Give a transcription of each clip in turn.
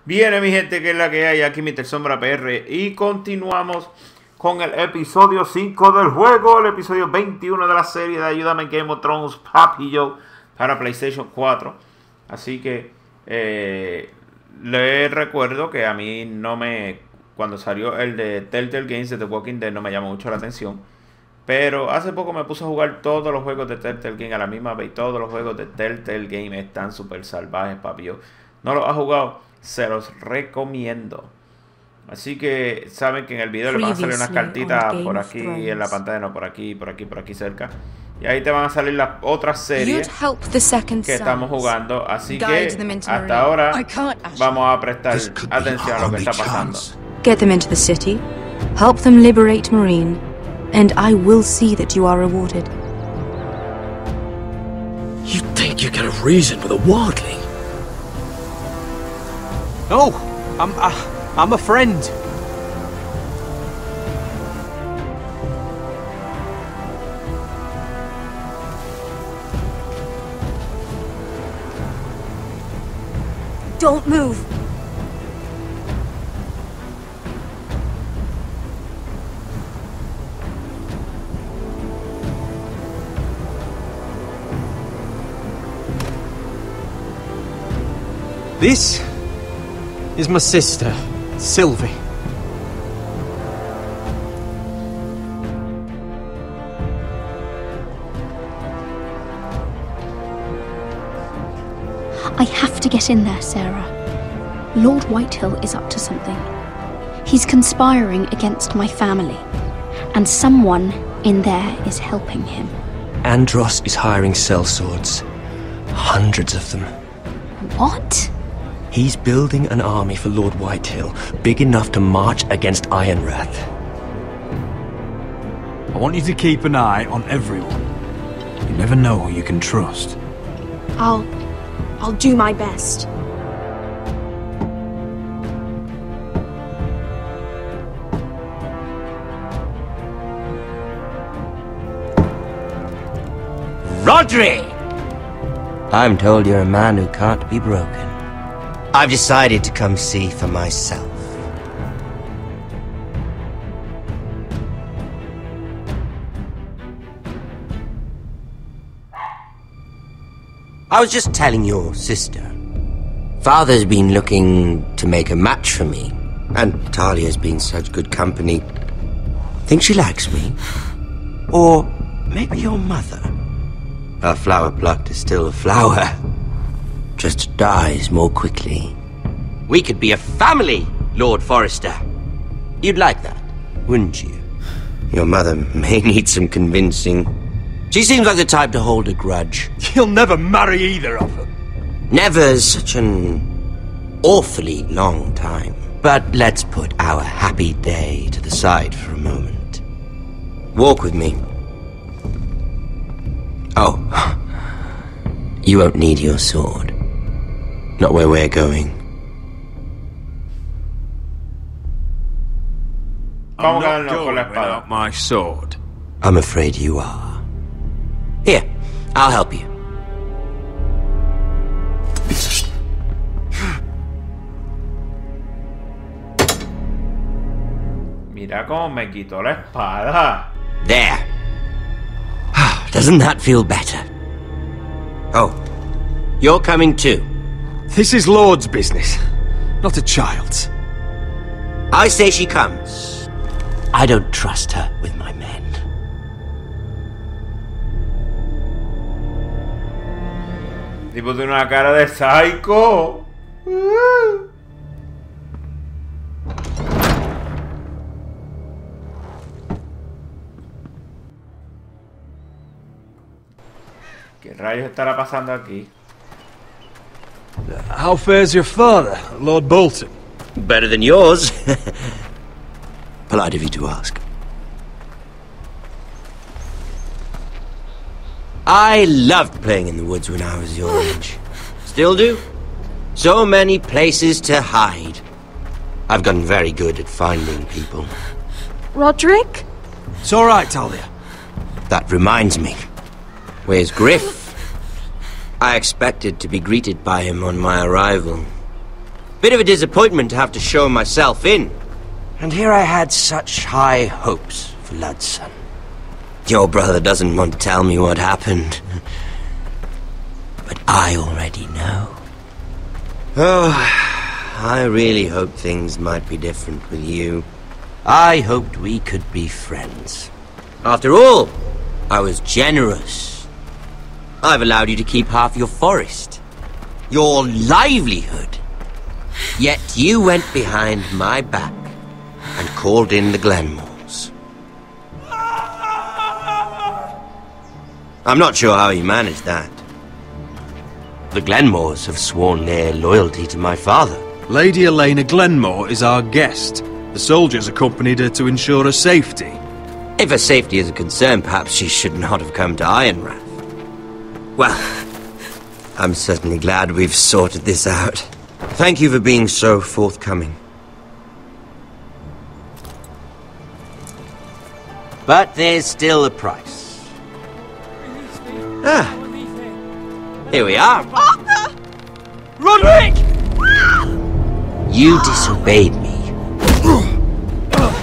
Viene mi gente, que es la que hay, aquí Mr. Sombra PR, y continuamos con el episodio 5 del juego, el episodio 21 de la serie de Ayudame Game of Thrones Papillo para PlayStation 4. Así que les recuerdo que a mí cuando salió el de Telltale Games de The Walking Dead no me llamó mucho la atención, pero hace poco me puse a jugar todos los juegos de Telltale Games a la misma vez. Todos los juegos de Telltale Games están súper salvajes, papillo. ¿No los has jugado? Se los recomiendo. Así que saben que en el video les van a salir unas cartitas por aquí en la pantalla, no, por aquí cerca. Y ahí te van a salir las otras series que estamos jugando. Así que hasta ahora vamos a prestar atención a lo que está pasando. Get them into the city, help them liberate Marine, and I will see that you are rewarded. You think you get a reason with a wildling? No, I'm a friend. Don't move. This is my sister, Sylvie. I have to get in there, Sarah. Lord Whitehill is up to something. He's conspiring against my family, and someone in there is helping him. Andros is hiring sellswords. Hundreds of them. What? He's building an army for Lord Whitehill, big enough to march against Ironrath. I want you to keep an eye on everyone. You never know who you can trust. I'll do my best. Rodri! I'm told you're a man who can't be broken. I've decided to come see for myself. I was just telling your sister. Father's been looking to make a match for me, and Talia's been such good company. Think she likes me? Or maybe your mother? A flower plucked is still a flower. Just dies more quickly. We could be a family, Lord Forrester. You'd like that, wouldn't you? Your mother may need some convincing. She seems like the type to hold a grudge. You'll never marry either of them. Never's such an awfully long time. But let's put our happy day to the side for a moment. Walk with me. Oh, you won't need your sword. Not where we're going. I'm not going without my sword. I'm afraid you are. Here, I'll help you. Mira cómo me quitó la espada. There. Doesn't that feel better? Oh, you're coming too. This is Lord's business, not a child's. I say she comes. I don't trust her with my men. Tipo tiene una cara de psycho. ¿Qué rayos estará pasando aquí? How fares your father, Lord Bolton? Better than yours. Polite of you to ask. I loved playing in the woods when I was your age. Still do. So many places to hide. I've gotten very good at finding people. Roderick? It's all right, Talia. That reminds me. Where's Griff? I expected to be greeted by him on my arrival. Bit of a disappointment to have to show myself in. And here I had such high hopes for Ludson. Your brother doesn't want to tell me what happened. But I already know. Oh, I really hoped things might be different with you. I hoped we could be friends. After all, I was generous. I've allowed you to keep half your forest. Your livelihood. Yet you went behind my back and called in the Glenmores. I'm not sure how you managed that. The Glenmores have sworn their loyalty to my father. Lady Elena Glenmore is our guest. The soldiers accompanied her to ensure her safety. If her safety is a concern, perhaps she should not have come to Ironrath. Well, I'm certainly glad we've sorted this out. Thank you for being so forthcoming. But there's still a price. Ah, here we are. Arthur! Roderick! You disobeyed me.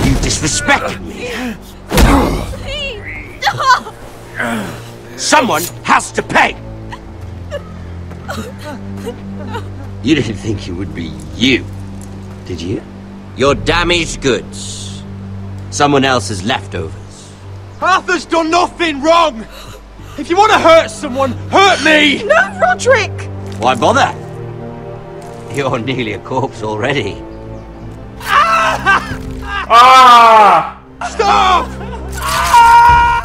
You disrespected me. Someone has to pay! You didn't think it would be you, did you? Your damaged goods. Someone else's leftovers. Arthur's done nothing wrong! If you want to hurt someone, hurt me! No, Roderick! Why bother? You're nearly a corpse already. Ah! Stop!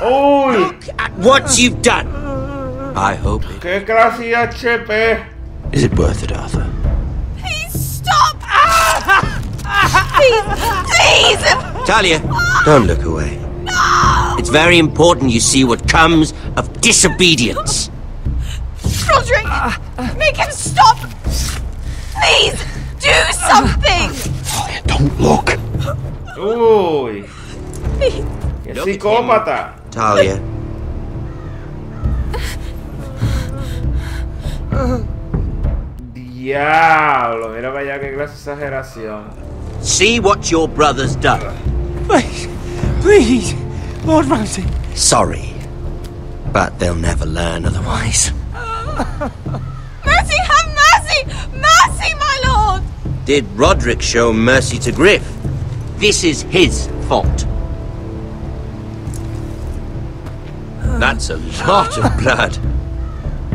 Uy! Look at what you've done. I hope it... ¡Qué clase HP! Is it worth it, Arthur? Please stop! Please! Please! Talia, don't look away. No! It's very important you see what comes of disobedience. Roderick! Make him stop! Please! Do something! Talia, don't look. Uy! Please! ¡Qué psicópata! Talia. Diablo, mira para allá qué clase de exageración. See what your brother's done. Please, please, Lord Ramsay. Sorry, but they'll never learn otherwise. Mercy, have mercy! Mercy, my lord! Did Roderick show mercy to Griff? This is his fault. That's a lot of blood.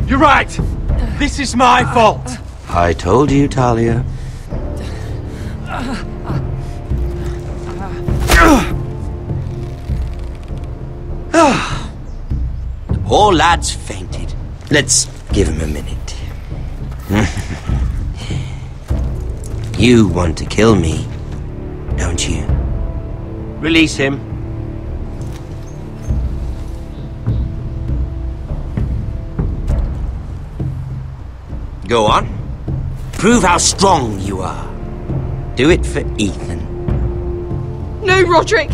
You're right. This is my fault. I told you, Talia. The poor lad's fainted. Let's give him a minute. You want to kill me, don't you? Release him. Go on. Prove how strong you are. Do it for Ethan. No, Roderick!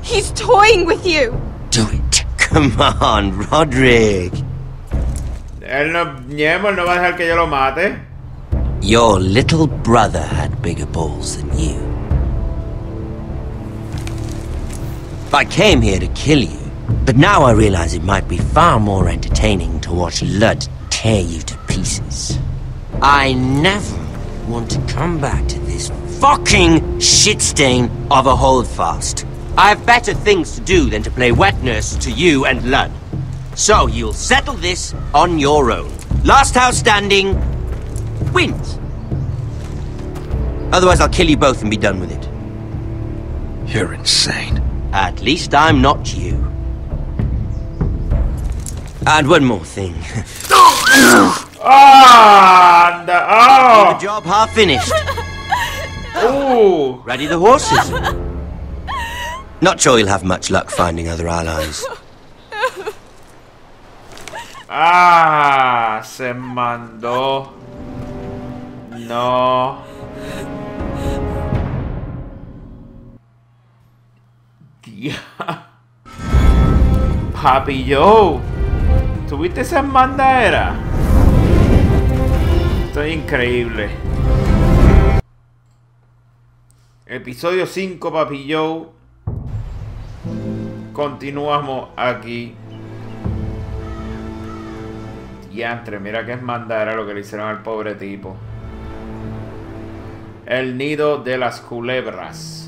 He's toying with you! Do it. Come on, Roderick. Él no, Ñemo, él no va a dejar que yo lo mate. Your little brother had bigger balls than you. I came here to kill you, but now I realize it might be far more entertaining to watch Lud tear you to pieces. I never want to come back to this fucking shit stain of a holdfast. I have better things to do than to play wet nurse to you and Lud. So you'll settle this on your own. Last house standing wins. Otherwise I'll kill you both and be done with it. You're insane. At least I'm not you. And one more thing. Ah! Oh! The job half finished. Ooh! Ready the horses? Not sure you'll have much luck finding other allies. Ah, se mandó. No. Papi Joe, ¿tuviste esa mandadera? Esto es increíble. Episodio 5, Papi Joe. Continuamos aquí. Diantre, mira que es mandar a lo que le hicieron al pobre tipo. El nido de las culebras.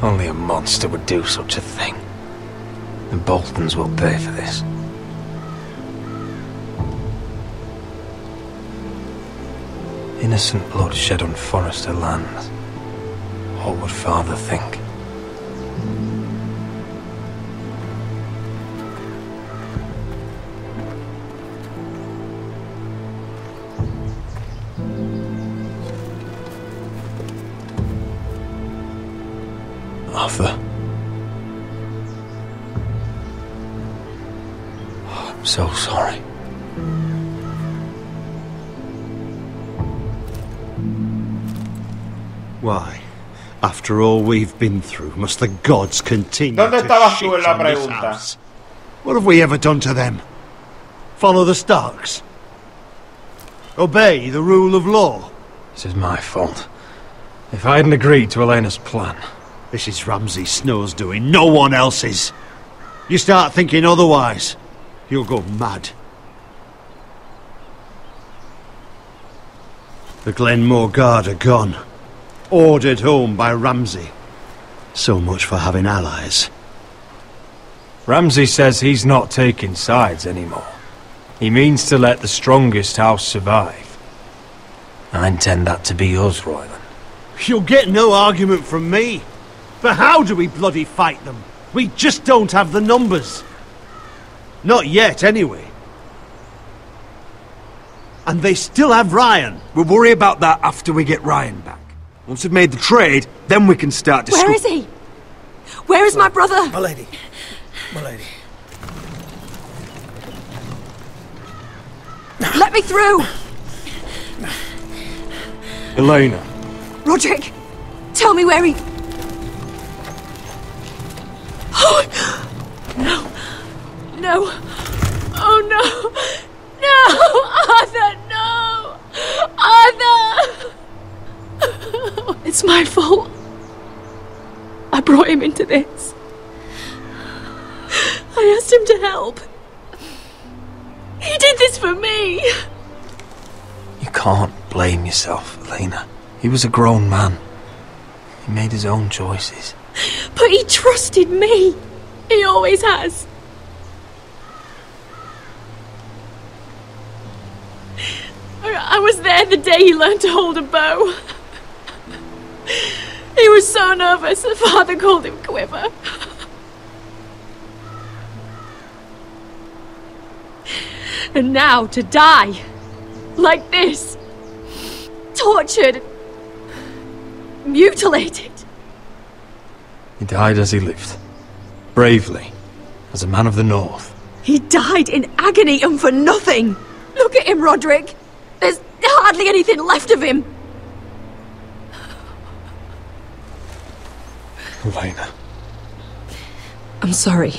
Only a monster would do such a thing. The Boltons will pay for this. Innocent blood shed on Forrester lands. What would Father think? Arthur. Oh, I'm so sorry. Why, after all we've been through, must the gods continue ¿Dónde to estabas shit tú en la on this pregunta? house? What have we ever done to them? Follow the Starks? Obey the rule of law? This is my fault. If I hadn't agreed to Elena's plan... This is Ramsay Snow's doing, no one else's. You start thinking otherwise, you'll go mad. The Glenmore Guard are gone. Ordered home by Ramsay. So much for having allies. Ramsay says he's not taking sides anymore. He means to let the strongest house survive. I intend that to be us, Royland. You'll get no argument from me. But how do we bloody fight them? We just don't have the numbers. Not yet, anyway. And they still have Ryan. We'll worry about that after we get Ryan back. Once we've made the trade, then we can start discussing. Where is he? Where is my brother? My lady. My lady. Let me through! Elena. Roderick, tell me where he... Oh, no. No. Oh, no. No! Arthur, no! Arthur! It's my fault. I brought him into this. I asked him to help. He did this for me. You can't blame yourself, Elena. He was a grown man. He made his own choices. But he trusted me. He always has. I was there the day he learned to hold a bow. He was so nervous, the father called him Quiver. And now to die, like this, tortured, mutilated. He died as he lived, bravely, as a man of the North. He died in agony and for nothing. Look at him, Roderick. There's hardly anything left of him. Elena. I'm sorry.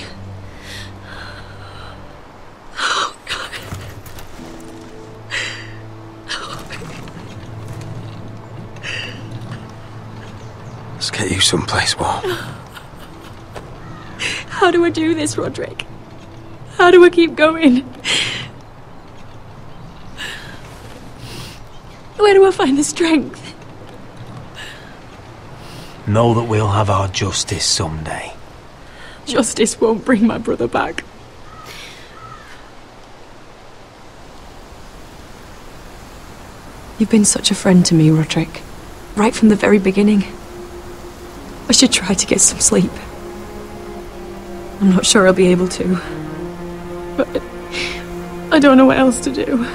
Let's get you someplace warm. How do I do this, Roderick? How do I keep going? Where do I find the strength? Know that we'll have our justice someday. Justice won't bring my brother back. You've been such a friend to me, Roderick. Right from the very beginning. I should try to get some sleep. I'm not sure I'll be able to. But I don't know what else to do.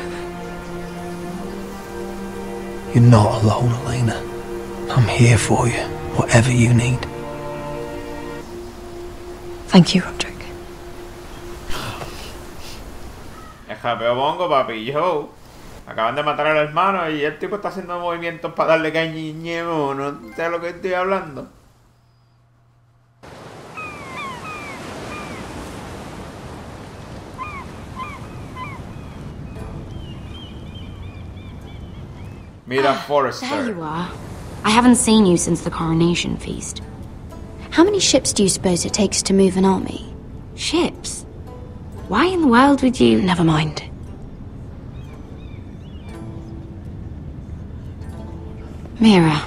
You're not alone, Elena. I'm here for you, whatever you need. Thank you, Roderick. El japeo bongo, papi, yo. Acaban de matar al hermano y el tipo está haciendo movimientos para darle cañiñemo. No sé de lo que estoy hablando. Mira, Forrester. There you are. I haven't seen you since the coronation feast. How many ships do you suppose it takes to move an army? Ships? Why in the world would you... Never mind. Mira,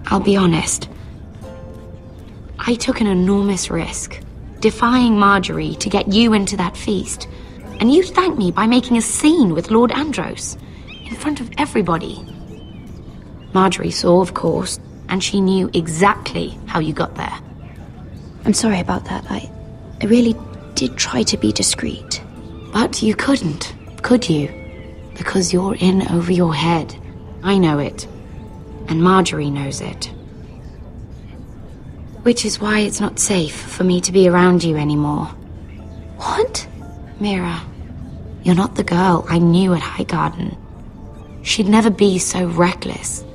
I'll be honest. I took an enormous risk, defying Marjorie to get you into that feast. And you thanked me by making a scene with Lord Andros, in front of everybody. Marjorie saw, of course, and she knew exactly how you got there. I'm sorry about that. I really did try to be discreet. But you couldn't, could you? Because you're in over your head. I know it. And Marjorie knows it. Which is why it's not safe for me to be around you anymore. What? Mira, you're not the girl I knew at Highgarden. She'd never be so reckless.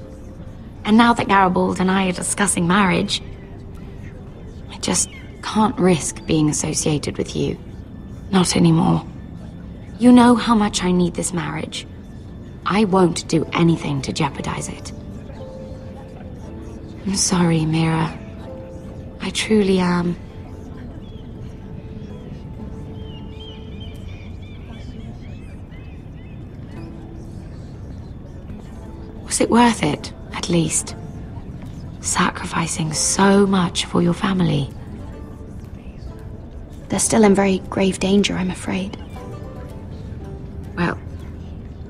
And now that Garibald and I are discussing marriage, I just can't risk being associated with you. Not anymore. You know how much I need this marriage. I won't do anything to jeopardize it. I'm sorry, Mira. I truly am. Was it worth it, at least? Sacrificing so much for your family? They're still in very grave danger, I'm afraid. Well,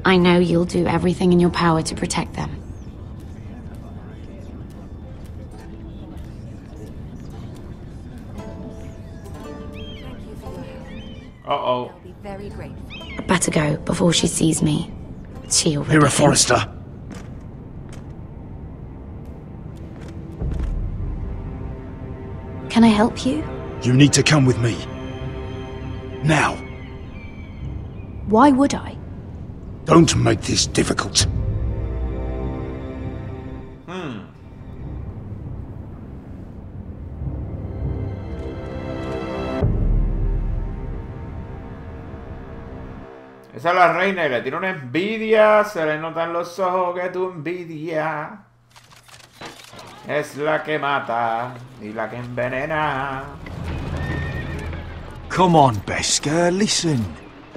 I know you'll do everything in your power to protect them. Uh-oh. I'd better go before she sees me. She already Mira thinks- Forrester. Can I help you? You need to come with me. Now. Why would I? Don't make this difficult. Esa es la reina y le tiene una envidia. Se le notan los ojos que tu envidia es la que mata y la que envenena. Come on, Beskar, listen.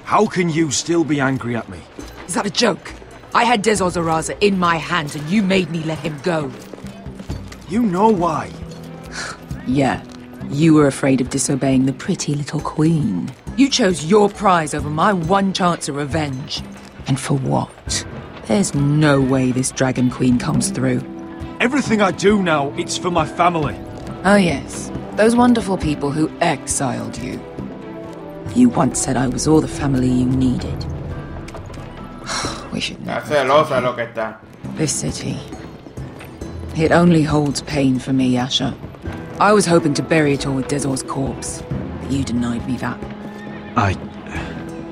How can you still be angry at me? Is that a joke? I had Dezor Zaraza in my hands and you made me let him go. You know why. Yeah, you were afraid of disobeying the pretty little queen. You chose your prize over my one chance of revenge. And for what? There's no way this Dragon Queen comes through. Everything I do now, it's for my family. Oh yes, those wonderful people who exiled you. You once said I was all the family you needed. We should never celosa lo que está. This city. It only holds pain for me, Asher. I was hoping to bury it all with Dezor's corpse, but you denied me that.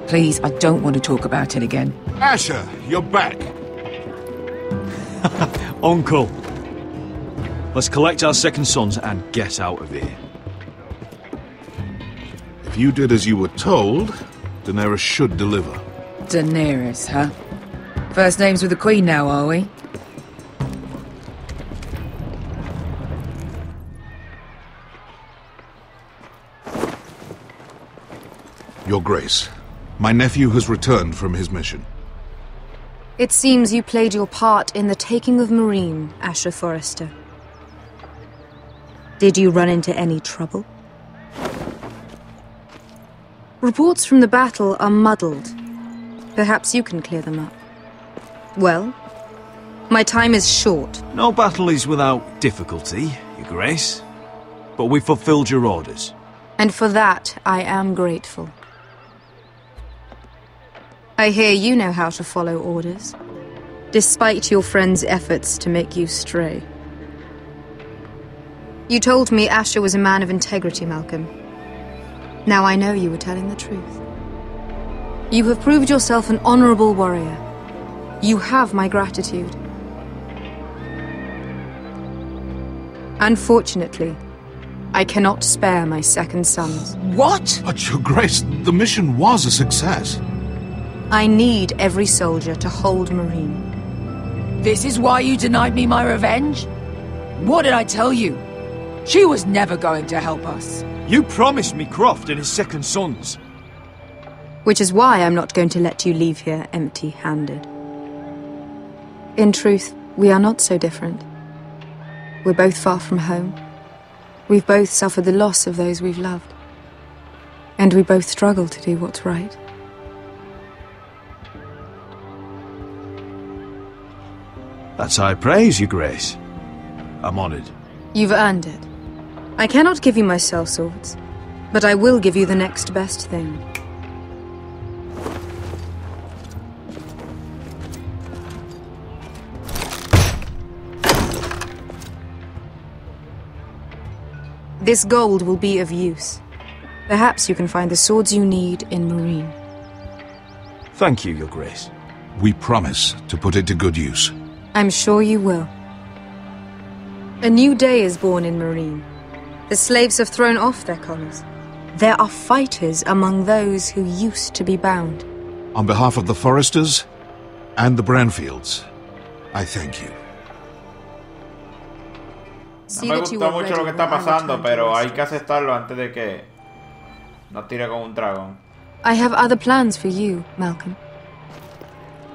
Please, I don't want to talk about it again. Asher, you're back. Uncle. Let's collect our second sons and get out of here. If you did as you were told, Daenerys should deliver. Daenerys, huh? First names with the Queen now, are we? Your Grace, my nephew has returned from his mission. It seems you played your part in the taking of Marine, Asher Forrester. Did you run into any trouble? Reports from the battle are muddled. Perhaps you can clear them up. Well, my time is short. No battle is without difficulty, Your Grace. But we fulfilled your orders. And for that, I am grateful. I hear you know how to follow orders, despite your friend's efforts to make you stray. You told me Asher was a man of integrity, Malcolm. Now I know you were telling the truth. You have proved yourself an honorable warrior. You have my gratitude. Unfortunately, I cannot spare my second sons. What? But, Your Grace, the mission was a success. I need every soldier to hold Marine. This is why you denied me my revenge? What did I tell you? She was never going to help us. You promised me Croft and his second sons. Which is why I'm not going to let you leave here empty-handed. In truth, we are not so different. We're both far from home. We've both suffered the loss of those we've loved. And we both struggle to do what's right. That's high praise, Your Grace. I'm honored. You've earned it. I cannot give you my sellswords, but I will give you the next best thing. This gold will be of use. Perhaps you can find the swords you need in Marine. Thank you, Your Grace. We promise to put it to good use. I'm sure you will. A new day is born in Marine. The slaves have thrown off their collars. There are fighters among those who used to be bound. On behalf of the Foresters and the Branfields, I thank you. No me gustó mucho lo que está pasando, pero hay que aceptarlo antes de que nos tire con un dragón. I have other plans for you, Malcolm.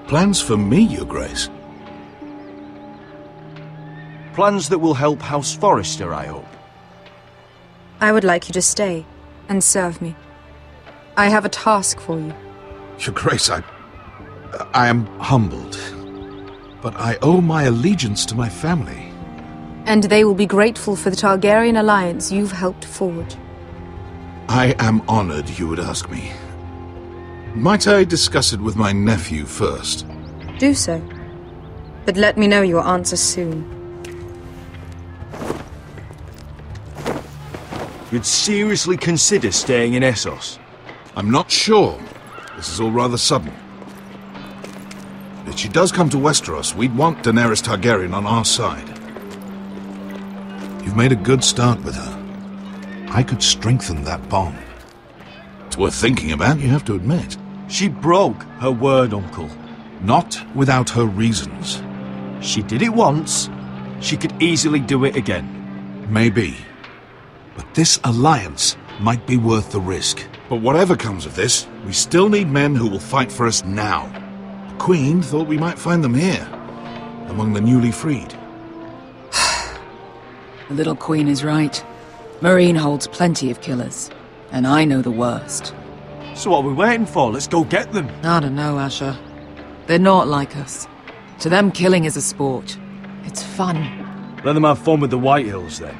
Plans for me, Your Grace? Plans that will help House Forrester, I hope. I would like you to stay and serve me. I have a task for you. Your Grace, I am humbled, but I owe my allegiance to my family. And they will be grateful for the Targaryen alliance you've helped forge. I am honored you would ask me. Might I discuss it with my nephew first? Do so. But let me know your answer soon. You'd seriously consider staying in Essos? I'm not sure. This is all rather sudden. If she does come to Westeros, we'd want Daenerys Targaryen on our side. You've made a good start with her. I could strengthen that bond. It's worth thinking about, you have to admit. She broke her word, Uncle. Not without her reasons. She did it once. She could easily do it again. Maybe. But this alliance might be worth the risk. But whatever comes of this, we still need men who will fight for us now. The Queen thought we might find them here, among the newly freed. The little Queen is right. Marine holds plenty of killers, and I know the worst. So what are we waiting for? Let's go get them. I don't know, Asher. They're not like us. To them, killing is a sport. It's fun. Let them have fun with the White Hills, then.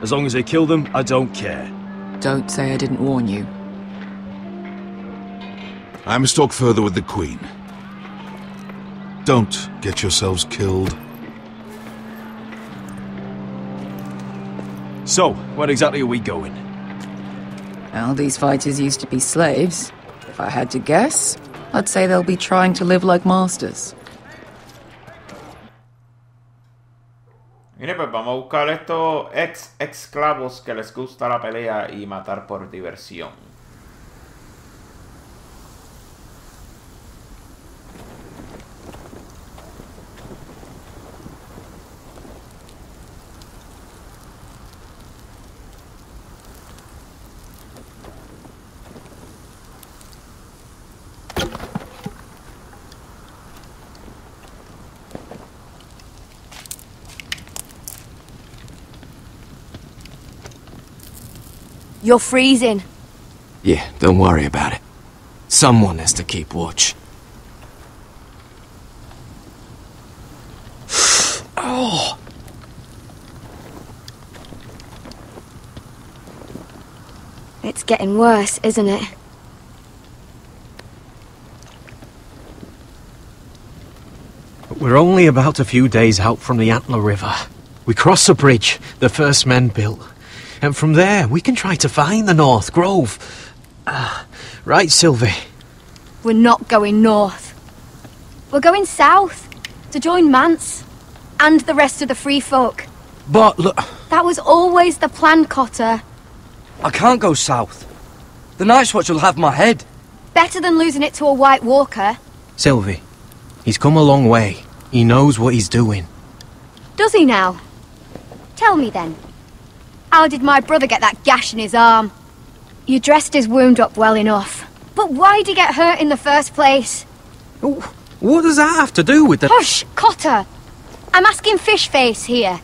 As long as they kill them, I don't care. Don't say I didn't warn you. I must talk further with the Queen. Don't get yourselves killed. So, where exactly are we going? Well, these fighters used to be slaves. If I had to guess, I'd say they'll be trying to live like masters. Mire, pues vamos a buscar estos ex-esclavos que les gusta la pelea y matar por diversión. You're freezing. Yeah, don't worry about it. Someone has to keep watch. Oh. It's getting worse, isn't it? We're only about a few days out from the Antler River. We cross a bridge the first men built, and from there we can try to find the North Grove. Right, Sylvie? We're not going north. We're going south, to join Mance, and the rest of the free folk. But look... That was always the plan, Cotter. I can't go south. The Night's Watch will have my head. Better than losing it to a White Walker. Sylvie, he's come a long way. He knows what he's doing. Does he now? Tell me then. How did my brother get that gash in his arm? You dressed his wound up well enough. But why'd he get hurt in the first place? What does that have to do with the... Hush, Cotter! I'm asking Fishface here.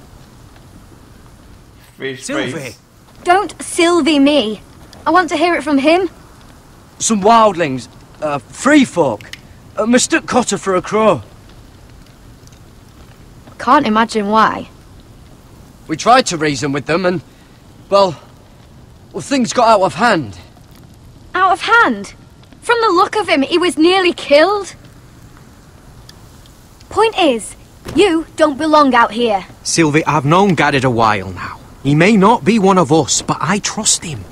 Sylvie! Don't Sylvie me. I want to hear it from him. Some wildlings, free folk, mistook Cotter for a crow. Can't imagine why. We tried to reason with them and, well, things got out of hand. Out of hand? From the look of him, he was nearly killed. Point is, you don't belong out here. Sylvie, I've known Garrett a while now. He may not be one of us, but I trust him.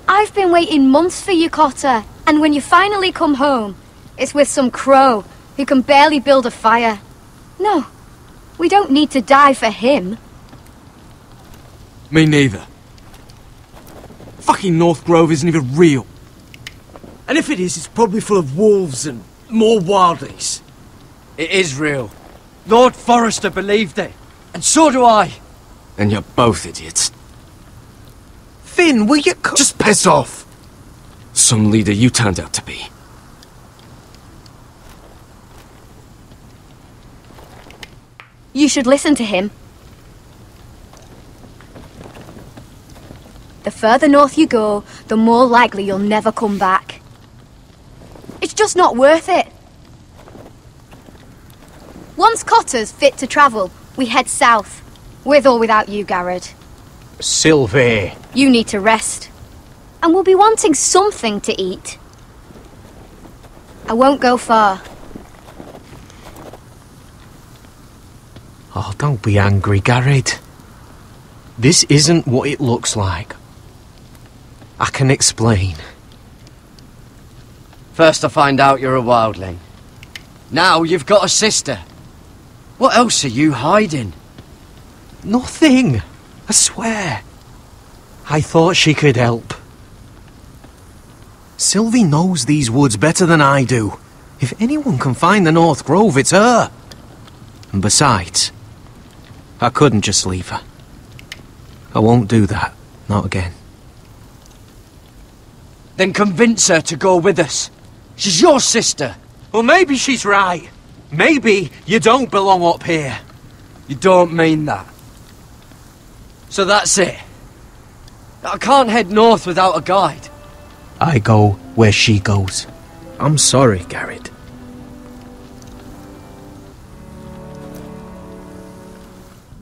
I've been waiting months for you, Cotter, and when you finally come home, it's with some crow who can barely build a fire. No, we don't need to die for him. Me neither. Fucking North Grove isn't even real. And if it is, it's probably full of wolves and more wildlings. It is real. Lord Forrester believed it, and so do I. And you're both idiots. Finn, will you just piss off? Some leader you turned out to be. You should listen to him. The further north you go, the more likely you'll never come back. It's just not worth it. Once Cotter's fit to travel, we head south. With or without you, Garrett. Sylvie. You need to rest. And we'll be wanting something to eat. I won't go far. Oh, don't be angry, Garrett. This isn't what it looks like. I can explain. First I find out you're a wildling. Now you've got a sister. What else are you hiding? Nothing. I swear. I thought she could help. Sylvie knows these woods better than I do. If anyone can find the North Grove, it's her. And besides, I couldn't just leave her. I won't do that. Not again. Then convince her to go with us. She's your sister. Well, maybe she's right. Maybe you don't belong up here. You don't mean that. So that's it. I can't head north without a guide. I go where she goes. I'm sorry, Garrett.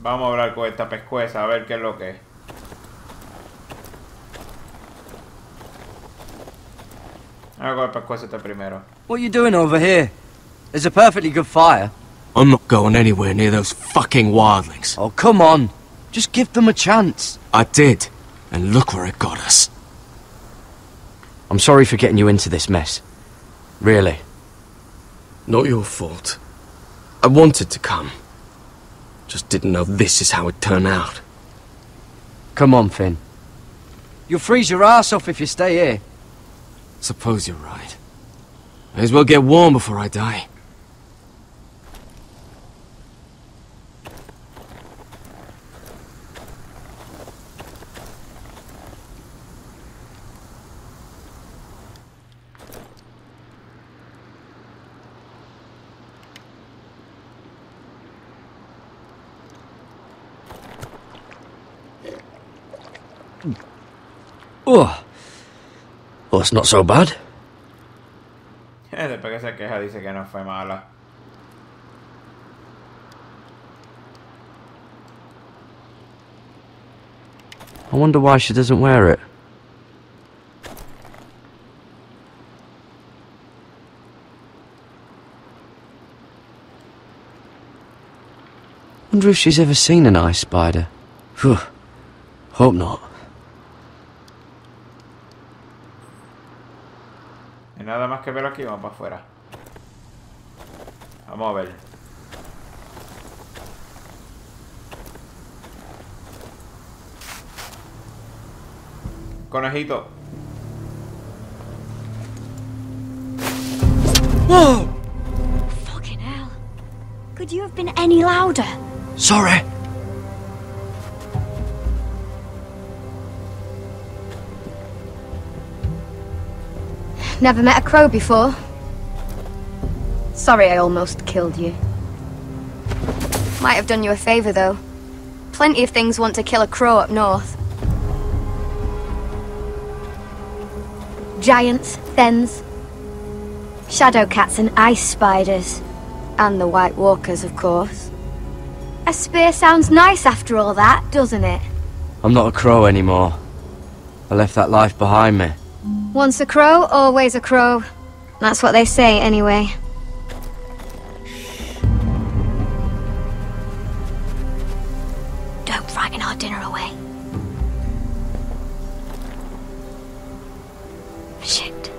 Vamos a hablar con esta pescueza, a ver qué es lo que es. Vamos con el pescueza este primero. What are you doing over here? There's a perfectly good fire. I'm not going anywhere near those fucking wildlings. Oh, come on. Just give them a chance. I did, and look where it got us. I'm sorry for getting you into this mess. Really. Not your fault. I wanted to come. Just didn't know this is how it'd turn out. Come on, Finn. You'll freeze your ass off if you stay here. Suppose you're right. May as well get warm before I die. Oh. Well, it's not so bad. Después que se queja dice que no fue mala. I wonder why she doesn't wear it. Wonder if she's ever seen an ice spider. Phew. Hope not. Y nada más que ver aquí, vamos para afuera. Vamos a ver. Conejito. Whoa! Fucking hell. Could you have been any louder? Sorry. Never met a crow before. Sorry I almost killed you. Might have done you a favour though. Plenty of things want to kill a crow up north. Giants, thens, shadow cats and ice spiders. And the White Walkers, of course. A spear sounds nice after all that, doesn't it? I'm not a crow anymore. I left that life behind me. Once a crow, always a crow. That's what they say, anyway. Don't frighten our dinner away. Shit.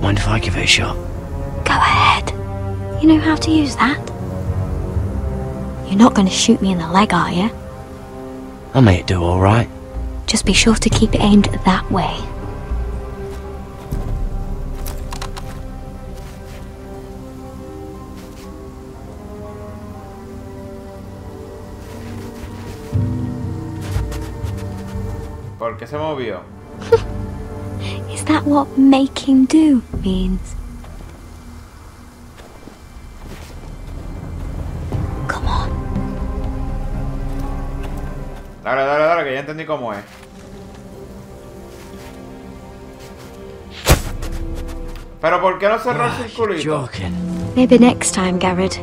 Mind if I give it a shot? Go ahead. You know how to use that? You're not going to shoot me in the leg, are you? I may do all right. Just be sure to keep it aimed that way. ¿Por qué se movió? Is that what make him do means? Come on. Dale, dale, dale, que ya entendí cómo es. Pero ¿por qué no cerró el circulito? Maybe next time, Garrett.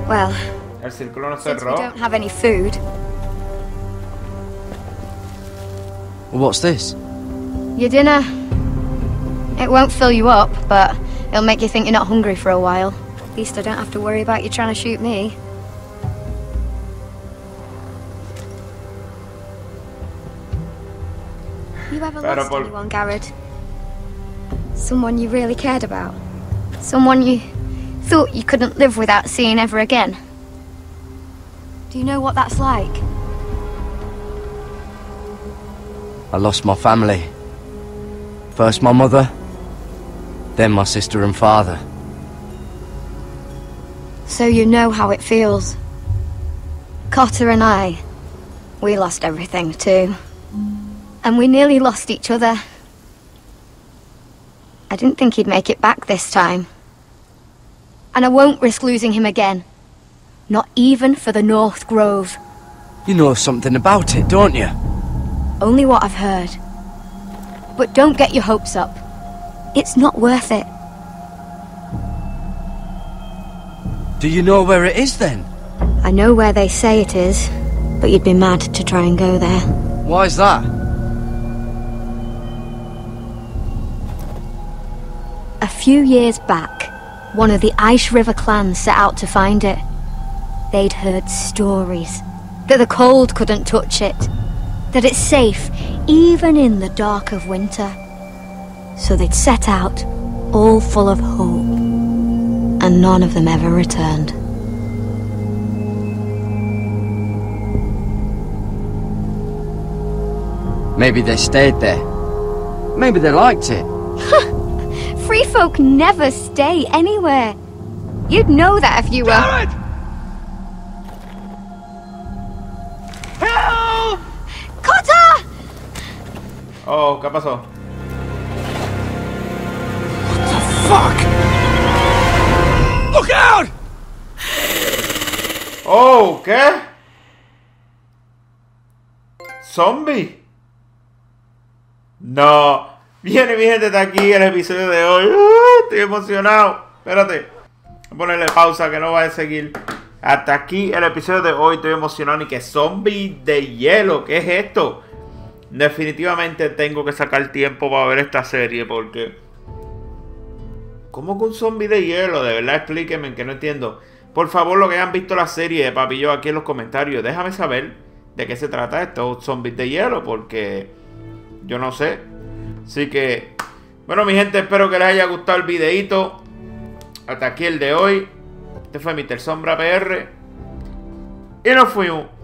Well, El círculo no since we cerró. don't have any food, Well, what's this? your dinner. It won't fill you up, but it'll make you think you're not hungry for a while. At least I don't have to worry about you trying to shoot me. You ever lost anyone, Garrett? Someone you really cared about? Someone you thought you couldn't live without seeing ever again? Do you know what that's like? I lost my family. First my mother, then my sister and father. So you know how it feels. Cotter and I, we lost everything too. And we nearly lost each other. I didn't think he'd make it back this time. And I won't risk losing him again. Not even for the North Grove. You know something about it, don't you? Only what I've heard. But don't get your hopes up. It's not worth it. Do you know where it is then? I know where they say it is, but you'd be mad to try and go there. Why's that? A few years back, one of the Ice River clans set out to find it. They'd heard stories that the cold couldn't touch it, that it's safe even in the dark of winter. So they'd set out, all full of hope, and none of them ever returned. Maybe they stayed there. Maybe they liked it. Free folk never stay anywhere. You'd know that if you were... Garrett! Help! Cotter! Oh, ¿qué pasó? What the fuck? Look out! Oh, ¿qué? ¿Zombie? No. Viene mi gente, está aquí el episodio de hoy. Estoy emocionado. Espérate. Voy a ponerle pausa que no va a seguir. Hasta aquí el episodio de hoy. Estoy emocionado. Y que zombie de hielo. ¿Qué es esto? Definitivamente tengo que sacar tiempo para ver esta serie. Porque ¿Cómo que un zombie de hielo? De verdad, explíquenme, que no entiendo. Por favor, los que hayan visto la serie de Papi Yo aquí en los comentarios, déjame saber de qué se trata estos zombies de hielo, porque yo no sé. Así que, bueno, mi gente, espero que les haya gustado el videito. Hasta aquí el de hoy. Este fue Mr. Sombra PR. Y nos fuimos.